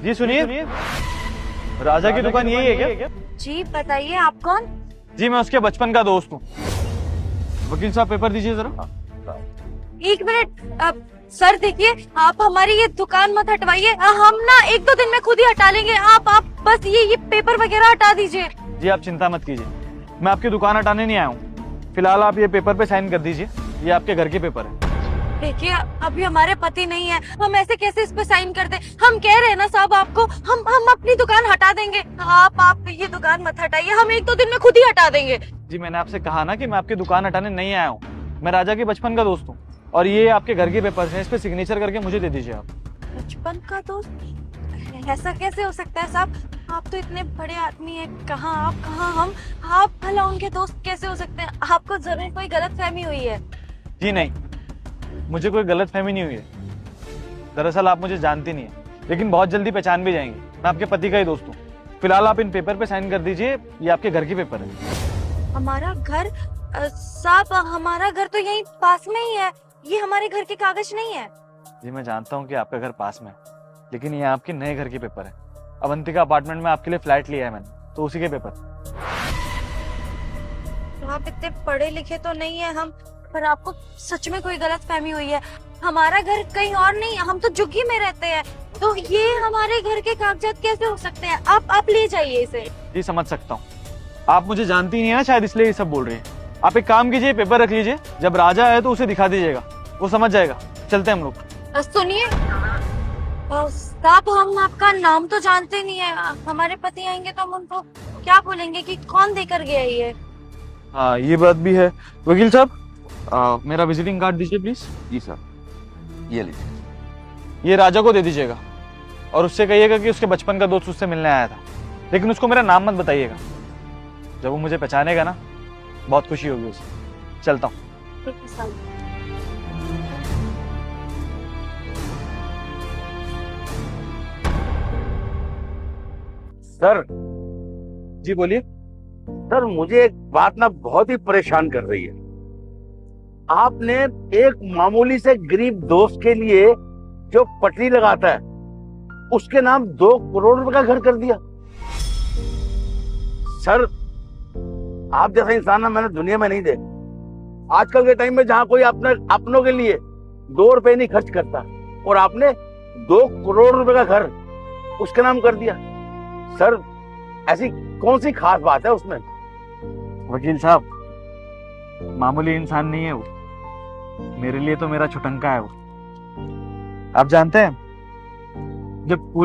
जी सुनिए, राजा की दुकान यही है क्या? जी बताइए, आप कौन? जी मैं उसके बचपन का दोस्त हूँ। वकील साहब पेपर दीजिए जरा। एक मिनट। सर देखिए, आप हमारी ये दुकान मत हटवाइए। हम ना 1-2 दिन में खुद ही हटा लेंगे। आप बस ये पेपर वगैरह हटा दीजिए। जी आप चिंता मत कीजिए, मैं आपकी दुकान हटाने नहीं आया हूँ। फिलहाल आप ये पेपर पे साइन कर दीजिए, ये आपके घर के पेपर है। देखिए, अभी हमारे पति नहीं है, हम ऐसे कैसे इस पे साइन कर दें? हम कह रहे हैं ना साहब आपको, हम अपनी दुकान हटा देंगे। आप ये दुकान मत हटाइए, हम 1-2 दिन में खुद ही हटा देंगे। जी मैंने आपसे कहा ना कि मैं आपकी दुकान हटाने नहीं आया हूँ। मैं राजा के बचपन का दोस्त हूँ और ये आपके घर के पेपर हैं, इस पे सिग्नेचर करके मुझे दे दीजिए आप। बचपन का दोस्त? ऐसा कैसे हो सकता है साहब? आप तो इतने बड़े आदमी हैं, कहाँ आप कहाँ हम। आप भला उनके दोस्त कैसे हो सकते हैं? आपको जरूर कोई गलतफहमी हुई है। जी नहीं, मुझे कोई गलतफहमी नहीं हुई है। दरअसल आप मुझे जानती नहीं है, लेकिन बहुत जल्दी पहचान भी जाएंगे। मैं आपके पति का ही दोस्त हूँ। फिलहाल आप इन पेपर पे साइन कर दीजिए, ये आपके घर के पेपर है। हमारा घर? साहब हमारा घर तो यहीं पास में ही है, ये हमारे घर के कागज नहीं है। जी मैं जानता हूँ कि आपका घर पास में है, लेकिन ये आपके नए घर के पेपर है। अवंतिका अपार्टमेंट में आपके लिए फ्लैट लिया है मैंने, तो उसी के पेपर। तो आप इतने पढ़े लिखे तो नहीं है हम, पर आपको सच में कोई गलतफहमी हुई है। हमारा घर कहीं और नहीं है, हम तो झुग्गी में रहते हैं, तो ये हमारे घर के कागजात कैसे हो सकते हैं? आप ले जाइए इसे। जी समझ सकता हूँ, आप मुझे जानती नहीं है ना, शायद इसलिए ये सब बोल रही है। आप एक काम कीजिए, पेपर रख लीजिए, जब राजा आए तो उसे दिखा दीजिएगा, वो समझ जाएगा। चलते हैं हम लोग। सुनिए साहब, हम आपका नाम तो जानते नहीं है। हमारे पति आएंगे तो हम उनको क्या बोलेंगे कि कौन देकर गया ये? हाँ ये बात भी है। वकील साहब मेरा विजिटिंग कार्ड दीजिए प्लीज। जी सर, ये लीजिए। ये राजा को दे दीजिएगा और उससे कहिएगा कि उसके बचपन का दोस्त उससे मिलने आया था, लेकिन उसको मेरा नाम मत बताइएगा। जब वो मुझे पहचानेगा ना, बहुत खुशी होगी उसे। चलता हूँ। ठीक है साहब। सर, जी बोलिए। सर मुझे एक बात ना बहुत ही परेशान कर रही है। आपने एक मामूली से गरीब दोस्त के लिए जो पटरी लगाता है, उसके नाम 2 करोड़ रुपए का घर कर दिया। सर, आप जैसा इंसान ना मैंने दुनिया में नहीं देखा। आजकल के टाइम में जहां कोई अपनों के लिए 2 रुपए नहीं खर्च करता, और आपने 2 करोड़ रुपए का घर उसके नाम कर दिया। सर, ऐसी कौन सी खास बात है उसमें? वकील साहब, मामूली इंसान नहीं है वो, मेरे लिए तो मेरा छुटंका है वो। आप जानते हैं, जब पूरी